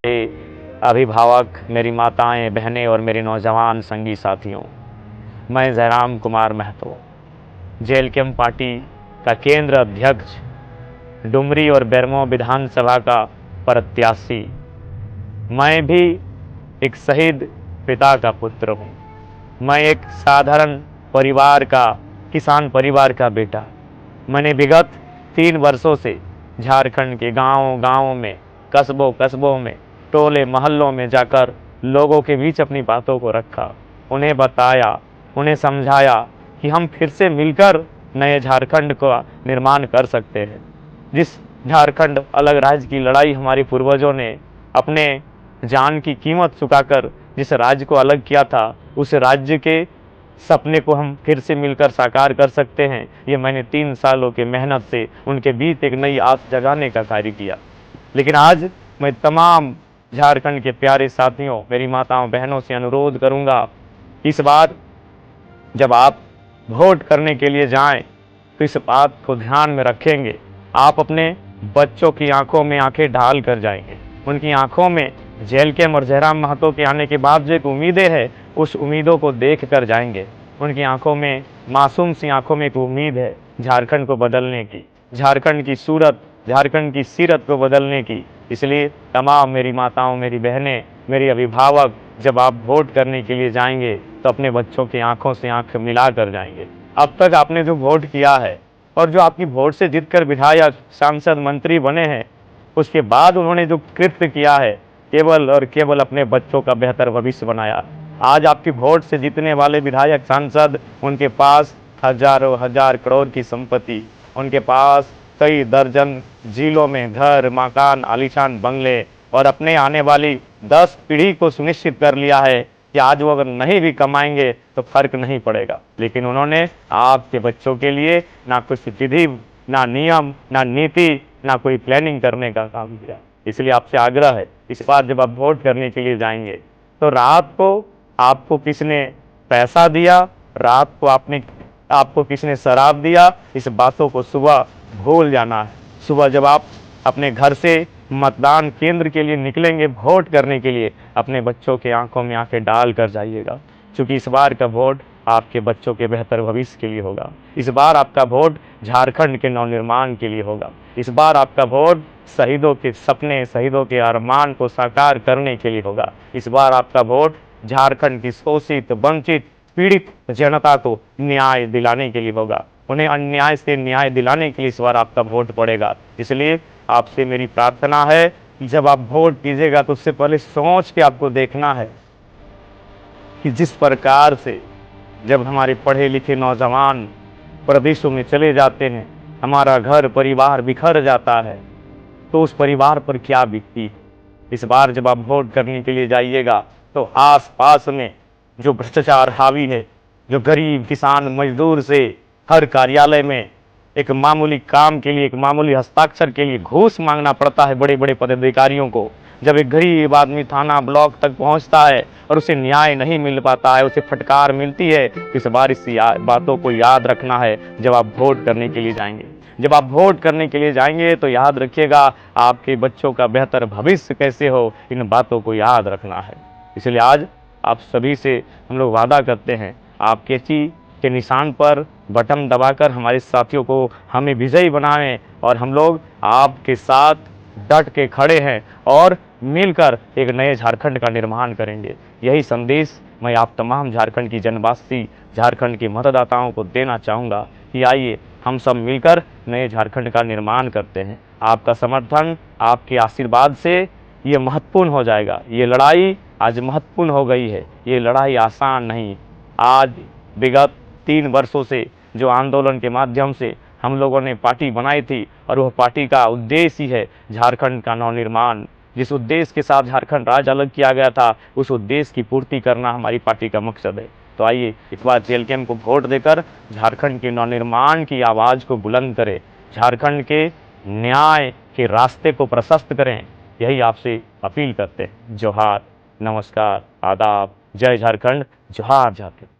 अभिभावक, मेरी माताएं, बहनें और मेरे नौजवान संगी साथियों, मैं जयराम कुमार महतो, जेएलकेएम पार्टी का केंद्र अध्यक्ष, डुमरी और बेरमो विधानसभा का प्रत्याशी। मैं भी एक शहीद पिता का पुत्र हूँ। मैं एक साधारण परिवार का, किसान परिवार का बेटा। मैंने विगत 3 वर्षों से झारखंड के गाँव-गाँव में, कस्बों में, टोले मोहल्लों में जाकर लोगों के बीच अपनी बातों को रखा, उन्हें बताया, उन्हें समझाया कि हम फिर से मिलकर नए झारखंड का निर्माण कर सकते हैं। जिस झारखंड अलग राज्य की लड़ाई हमारे पूर्वजों ने अपने जान की कीमत चुकाकर जिस राज्य को अलग किया था, उस राज्य के सपने को हम फिर से मिलकर साकार कर सकते हैं। ये मैंने 3 सालों की मेहनत से उनके बीच एक नई आस जगाने का कार्य किया। लेकिन आज मैं तमाम झारखंड के प्यारे साथियों, मेरी माताओं बहनों से अनुरोध करूंगा, इस बार जब आप वोट करने के लिए जाएं तो इस बात को ध्यान में रखेंगे। आप अपने बच्चों की आंखों में आंखें डाल कर जाएंगे। उनकी आंखों में जेएलकेएम और जयराम महतो के आने के बाद जो एक उम्मीदें हैं, उस उम्मीदों को देख कर जाएंगे। उनकी आंखों में, मासूम सी आंखों में एक उम्मीद है झारखंड को बदलने की, झारखंड की सूरत, झारखंड की सीरत को बदलने की। इसलिए तमाम मेरी माताओं, मेरी बहनें, मेरे अभिभावक, जब आप वोट करने के लिए जाएंगे तो अपने बच्चों की आंखों से आंख मिला कर जाएंगे। अब तक आपने जो वोट किया है और जो आपकी वोट से जीतकर विधायक, सांसद, मंत्री बने हैं, उसके बाद उन्होंने जो कृत्य किया है, केवल और केवल अपने बच्चों का बेहतर भविष्य बनाया। आज आपकी वोट से जीतने वाले विधायक, सांसद, उनके पास हजारों हजार करोड़ की संपत्ति, उनके पास कई दर्जन जिलों में घर, मकान, आलीशान बंगले, और अपने आने वाली 10 पीढ़ी को सुनिश्चित कर लिया है कि आज वो अगर नहीं भी कमाएंगे तो फर्क नहीं पड़ेगा। लेकिन उन्होंने आपके बच्चों के लिए ना कुछ विधि, ना नियम, ना नीति, ना कोई प्लानिंग करने का काम किया। इसलिए आपसे आग्रह है, इस बार जब आप वोट करने के लिए जाएंगे तो रात को आपको किसने पैसा दिया, रात को आपको किसने शराब दिया, इस बातों को सुबह भूल जाना है। सुबह जब आप अपने घर से मतदान केंद्र के लिए निकलेंगे वोट करने के लिए, अपने बच्चों के आंखों में आंखें डाल कर जाइएगा, क्योंकि इस बार का वोट आपके बच्चों के बेहतर भविष्य के लिए होगा। इस बार आपका वोट झारखंड के नवनिर्माण के लिए होगा। इस बार आपका वोट शहीदों के सपने, शहीदों के अरमान को साकार करने के लिए होगा। इस बार आपका वोट झारखंड की शोषित, वंचित, पीड़ित जनता को न्याय दिलाने के लिए होगा। उन्हें अन्याय से न्याय दिलाने के लिए इस बार आपका वोट पड़ेगा। इसलिए आपसे मेरी प्रार्थना है कि जब आप वोट कीजिएगा तो उससे पहले सोच के आपको देखना है कि जिस प्रकार से जब हमारे पढ़े लिखे नौजवान प्रदेशों में चले जाते हैं, हमारा घर परिवार बिखर जाता है, तो उस परिवार पर क्या बीतती। इस बार जब आप वोट करने के लिए जाइएगा तो आस पास में जो भ्रष्टाचार हावी है, जो गरीब किसान मजदूर से हर कार्यालय में एक मामूली काम के लिए, एक मामूली हस्ताक्षर के लिए घूस मांगना पड़ता है बड़े बड़े पदाधिकारियों को। जब एक गरीब आदमी थाना, ब्लॉक तक पहुंचता है और उसे न्याय नहीं मिल पाता है, उसे फटकार मिलती है, इस बार इस बातों को याद रखना है जब आप वोट करने के लिए जाएंगे। जब आप वोट करने के लिए जाएंगे तो याद रखिएगा आपके बच्चों का बेहतर भविष्य कैसे हो, इन बातों को याद रखना है। इसलिए आज आप सभी से हम लोग वादा करते हैं, आप कैंची के निशान पर बटन दबाकर हमारे साथियों को हमें विजयी बनाएं, और हम लोग आपके साथ डट के खड़े हैं और मिलकर एक नए झारखंड का निर्माण करेंगे। यही संदेश मैं आप तमाम झारखंड की जनवासी, झारखंड के मतदाताओं को देना चाहूँगा कि आइए हम सब मिलकर नए झारखंड का निर्माण करते हैं। आपका समर्थन, आपके आशीर्वाद से ये महत्वपूर्ण हो जाएगा। ये लड़ाई आज महत्वपूर्ण हो गई है। ये लड़ाई आसान नहीं। आज विगत 3 वर्षों से जो आंदोलन के माध्यम से हम लोगों ने पार्टी बनाई थी, और वह पार्टी का उद्देश्य ही है झारखंड का नवनिर्माण। जिस उद्देश्य के साथ झारखंड राज्य अलग किया गया था, उस उद्देश्य की पूर्ति करना हमारी पार्टी का मकसद है। तो आइए इस बार जेएलकेएम को वोट देकर झारखंड के नवनिर्माण की आवाज़ को बुलंद करें, झारखंड के न्याय के रास्ते को प्रशस्त करें। यही आपसे अपील करते हैं। जोहार, नमस्कार, आदाब, जय झारखंड, जोहार झारखंड।